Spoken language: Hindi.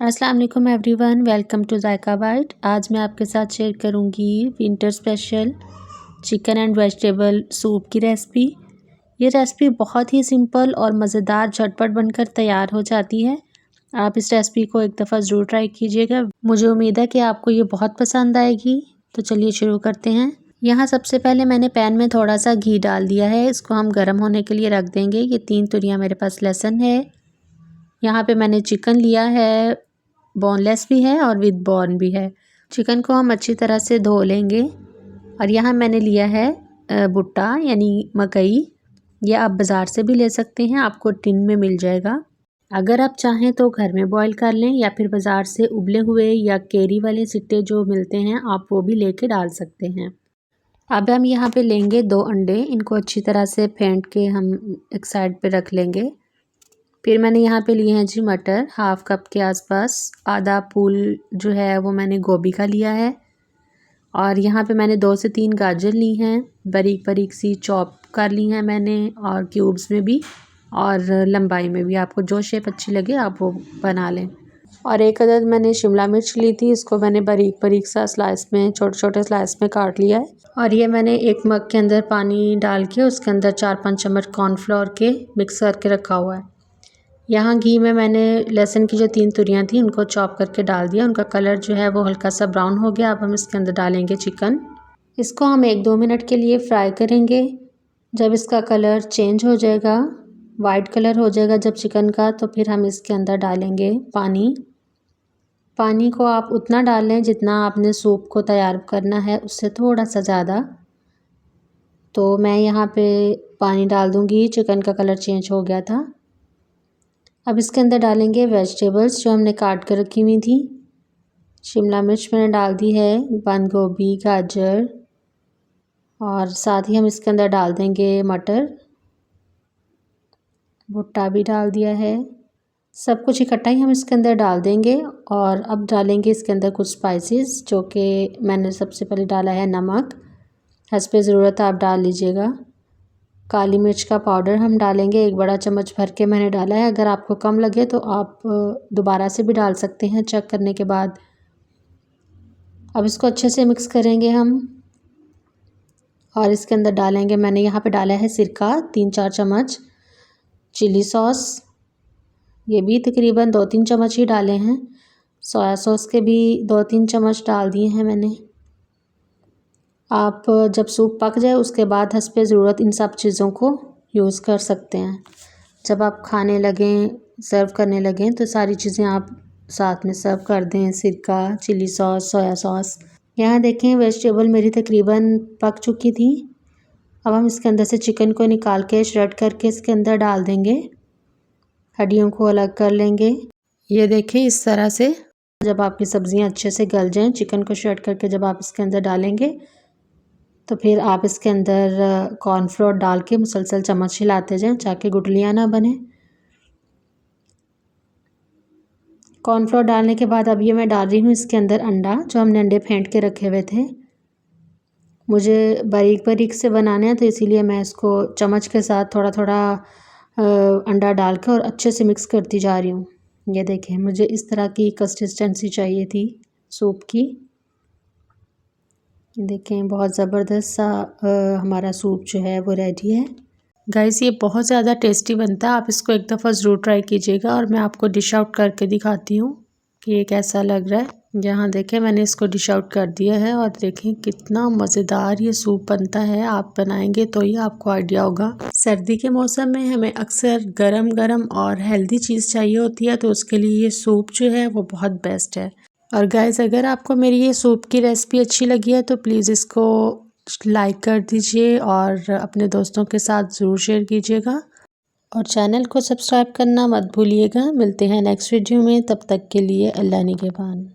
अस्सलाम वालेकुम everyone, welcome to Zaika bite. आज मैं आपके साथ शेयर करूंगी winter special chicken and vegetable soup की रेसिपी। ये रेसिपी बहुत ही सिंपल और मज़ेदार झटपट बनकर तैयार हो जाती है। आप इस रेसिपी को एक दफ़ा ज़रूर ट्राई कीजिएगा। मुझे उम्मीद है कि आपको ये बहुत पसंद आएगी। तो चलिए शुरू करते हैं। यहाँ सबसे पहले मैंने पैन में थोड़ा सा घी डाल दिया है। इसको हम गर्म होने के लिए रख देंगे। ये 3 तुरियाँ मेरे पास लहसुन है। यहाँ पे मैंने चिकन लिया है, बोनलेस भी है और विद बोन भी है। चिकन को हम अच्छी तरह से धो लेंगे। और यहाँ मैंने लिया है भुट्टा यानी मकई। ये आप बाज़ार से भी ले सकते हैं, आपको टिन में मिल जाएगा। अगर आप चाहें तो घर में बॉईल कर लें या फिर बाज़ार से उबले हुए या केरी वाले सिट्टे जो मिलते हैं आप वो भी लेके डाल सकते हैं। अब हम यहाँ पे लेंगे 2 अंडे। इनको अच्छी तरह से फेंट के हम एक साइड पे रख लेंगे। फिर मैंने यहाँ पे लिए हैं जी मटर, हाफ़ कप के आसपास। आधा फूल जो है वो मैंने गोभी का लिया है। और यहाँ पे मैंने 2 से 3 गाजर ली हैं, बारीक बारीक सी चॉप कर ली हैं मैंने, और क्यूब्स में भी और लंबाई में भी। आपको जो शेप अच्छी लगे आप वो बना लें। और 1 अदद मैंने शिमला मिर्च ली थी। इसको मैंने बारीक बारीक सा स्लाइस में, छोटे छोटे स्लाइस में काट लिया है। और ये मैंने एक मग के अंदर पानी डाल के उसके अंदर 4-5 चम्मच कॉर्नफ्लोर के मिक्स करके रखा हुआ है। यहाँ घी में मैंने लहसुन की जो 3 तुरियाँ थी उनको चॉप करके डाल दिया। उनका कलर जो है वो हल्का सा ब्राउन हो गया। अब हम इसके अंदर डालेंगे चिकन। इसको हम 1-2 मिनट के लिए फ्राई करेंगे। जब इसका कलर चेंज हो जाएगा, वाइट कलर हो जाएगा जब चिकन का, तो फिर हम इसके अंदर डालेंगे पानी। पानी को आप उतना डालें जितना आपने सूप को तैयार करना है, उससे थोड़ा सा ज़्यादा। तो मैं यहाँ पे पानी डाल दूँगी। चिकन का कलर चेंज हो गया था। अब इसके अंदर डालेंगे वेजिटेबल्स जो हमने काट कर रखी हुई थी। शिमला मिर्च मैंने डाल दी है, बंद गोभी, गाजर, और साथ ही हम इसके अंदर डाल देंगे मटर। भुट्टा भी डाल दिया है। सब कुछ इकट्ठा ही हम इसके अंदर डाल देंगे। और अब डालेंगे इसके अंदर कुछ स्पाइसेस, जो कि मैंने सबसे पहले डाला है नमक। हस्बे ज़रूरत आप डाल लीजिएगा। काली मिर्च का पाउडर हम डालेंगे, 1 बड़ा चम्मच भर के मैंने डाला है। अगर आपको कम लगे तो आप दोबारा से भी डाल सकते हैं चेक करने के बाद। अब इसको अच्छे से मिक्स करेंगे हम। और इसके अंदर डालेंगे, मैंने यहाँ पे डाला है सिरका 3-4 चम्मच। चिली सॉस, ये भी तकरीबन 2-3 चम्मच ही डाले हैं। सोया सॉस के भी 2-3 चम्मच डाल दिए हैं मैंने। आप जब सूप पक जाए उसके बाद हस्बे ज़रूरत इन सब चीज़ों को यूज़ कर सकते हैं। जब आप खाने लगें, सर्व करने लगें, तो सारी चीज़ें आप साथ में सर्व कर दें। सिरका, चिली सॉस, सोया सॉस। यहाँ देखें वेजिटेबल मेरी तकरीबन पक चुकी थी। अब हम इसके अंदर से चिकन को निकाल के श्रेड करके इसके अंदर डाल देंगे। हड्डियों को अलग कर लेंगे। ये देखें इस तरह से। जब आपकी सब्ज़ियाँ अच्छे से गल जाएँ, चिकन को श्रेड करके जब आप इसके अंदर डालेंगे, तो फिर आप इसके अंदर कॉर्नफ्लोर डाल के मुसलसल चम्मच हिलाते जाएं ताकि गुठलियाँ ना बने। कॉर्नफ्लोर डालने के बाद अब ये मैं डाल रही हूँ इसके अंदर अंडा, जो हमने अंडे फेंट के रखे हुए थे। मुझे बारीक बारीक से बनाने हैं तो इसीलिए मैं इसको चम्मच के साथ थोड़ा थोड़ा अंडा डाल के और अच्छे से मिक्स करती जा रही हूँ। ये देखें, मुझे इस तरह की कंसिस्टेंसी चाहिए थी सूप की। देखें बहुत ज़बरदस्त सा हमारा सूप जो है वो रेडी है। गाइस, ये बहुत ज़्यादा टेस्टी बनता है। आप इसको एक दफ़ा ज़रूर ट्राई कीजिएगा। और मैं आपको डिश आउट करके दिखाती हूँ कि ये कैसा लग रहा है। यहाँ देखें मैंने इसको डिश आउट कर दिया है। और देखें कितना मज़ेदार ये सूप बनता है। आप बनाएंगे तो ही आपको आइडिया होगा। सर्दी के मौसम में हमें अक्सर गरम गरम और हेल्दी चीज़ चाहिए होती है, तो उसके लिए ये सूप जो है वो बहुत बेस्ट है। और गाइस, अगर आपको मेरी ये सूप की रेसिपी अच्छी लगी है तो प्लीज़ इसको लाइक कर दीजिए और अपने दोस्तों के साथ ज़रूर शेयर कीजिएगा। और चैनल को सब्सक्राइब करना मत भूलिएगा। मिलते हैं नेक्स्ट वीडियो में, तब तक के लिए अल्लाह निगहबान।